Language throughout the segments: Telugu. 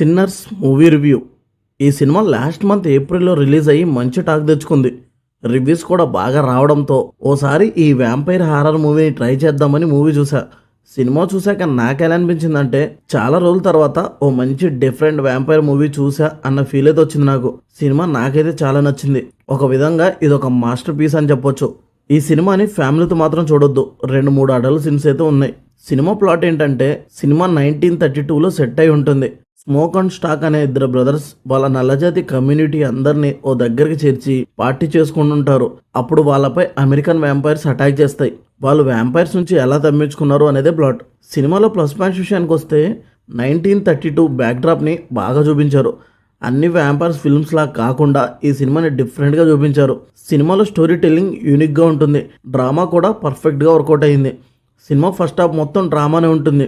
Sinners movie review. ఈ సినిమా లాస్ట్ మంత్ ఏప్రిల్లో రిలీజ్ అయ్యి మంచి టాక్ తెచ్చుకుంది. రివ్యూస్ కూడా బాగా రావడంతో ఓసారి ఈ వ్యాంపైర్ హారర్ మూవీని ట్రై చేద్దామని మూవీ చూసా. సినిమా చూశాక నాకెలా అనిపించిందంటే చాలా రోజుల తర్వాత ఓ మంచి డిఫరెంట్ వ్యాంపైర్ మూవీ చూసా అన్న ఫీల్ అయితే వచ్చింది నాకు. సినిమా నాకైతే చాలా నచ్చింది. ఒక విధంగా ఇది ఒక మాస్టర్ పీస్ అని చెప్పొచ్చు. ఈ సినిమాని ఫ్యామిలీతో మాత్రం చూడొద్దు. 2-3 అడల్ట్ సీన్స్ అయితే ఉన్నాయి. సినిమా ప్లాట్ ఏంటంటే సినిమా 1932లో సెట్ అయి ఉంటుంది. స్మోక్ అండ్ స్టాక్ అనే 2 బ్రదర్స్ వాళ్ళ నల్లజాతి కమ్యూనిటీ అందరినీ ఓ దగ్గరికి చేర్చి పార్టీ చేసుకుంటుంటారు. అప్పుడు వాళ్ళపై అమెరికన్ వ్యాంపైర్స్ అటాక్ చేస్తాయి. వాళ్ళు వ్యాంపైర్స్ నుంచి ఎలా తప్పించుకున్నారు అనేదే ప్లాట్. సినిమాలో ప్లస్ పాయింట్స్ విషయానికి వస్తే 1932 బ్యాక్డ్రాప్ని బాగా చూపించారు. అన్ని వ్యాంపైర్స్ ఫిల్మ్స్ లా కాకుండా ఈ సినిమాని డిఫరెంట్గా చూపించారు. సినిమాలో స్టోరీ టెల్లింగ్ యూనిక్గా ఉంటుంది. డ్రామా కూడా పర్ఫెక్ట్గా వర్కౌట్ అయింది. సినిమా ఫస్ట్ హాఫ్ మొత్తం డ్రామానే ఉంటుంది.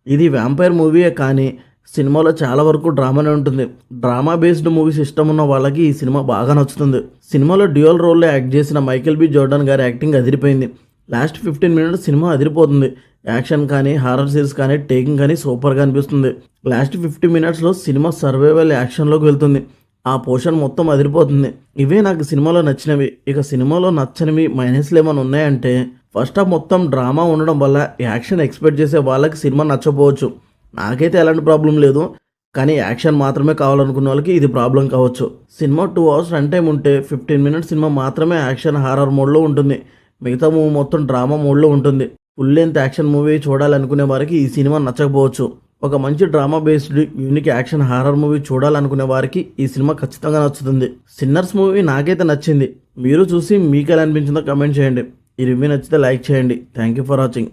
ఇది వ్యాంపైర్ మూవీయే కానీ సినిమాలో చాలా వరకు డ్రామానే ఉంటుంది. డ్రామా బేస్డ్ మూవీస్ ఇష్టం ఉన్న వాళ్ళకి ఈ సినిమా బాగా నచ్చుతుంది. సినిమాలో డ్యూయల్ రోల్లో యాక్ట్ చేసిన మైకేల్ బి జోర్డాన్ గారి యాక్టింగ్ అదిరిపోయింది. లాస్ట్ 15 మినిట్స్ సినిమా అదిరిపోతుంది. యాక్షన్ కానీ హారర్ సీన్స్ కానీ టేకింగ్ కానీ సూపర్గా అనిపిస్తుంది. లాస్ట్ 50 మినిట్స్లో సినిమా సర్వైవల్ యాక్షన్లోకి వెళ్తుంది. ఆ పోర్షన్ మొత్తం అదిరిపోతుంది. ఇవే నాకు సినిమాలో నచ్చినవి. ఇక సినిమాలో నచ్చనివి మైనస్లు ఏమైనా ఉన్నాయంటే ఫస్ట్ హాఫ్ మొత్తం డ్రామా ఉండడం వల్ల యాక్షన్ ఎక్స్పెక్ట్ చేసే వాళ్ళకి సినిమా నచ్చపోవచ్చు. నాకైతే ఎలాంటి ప్రాబ్లం లేదు, కానీ యాక్షన్ మాత్రమే కావాలనుకున్న వాళ్ళకి ఇది ప్రాబ్లం కావచ్చు. సినిమా 2 అవర్స్ రన్ టైం ఉంటే 15 మినిట్స్ సినిమా మాత్రమే యాక్షన్ హారర్ మోడ్లో ఉంటుంది. మిగతా మూవీ మొత్తం డ్రామా మోడ్లో ఉంటుంది. ఫుల్ లెంత్ యాక్షన్ మూవీ చూడాలనుకునే వారికి ఈ సినిమా నచ్చకపోవచ్చు. ఒక మంచి drama based unique action horror movie చూడాలనుకునే వారికి ఈ సినిమా ఖచ్చితంగా నచ్చుతుంది. సిన్నర్స్ మూవీ నాకైతే నచ్చింది. మీరు చూసి మీకు ఎలా అనిపించిందో కమెంట్ చేయండి. ఈ రివ్యూ నచ్చితే లైక్ చేయండి. Thank you for watching.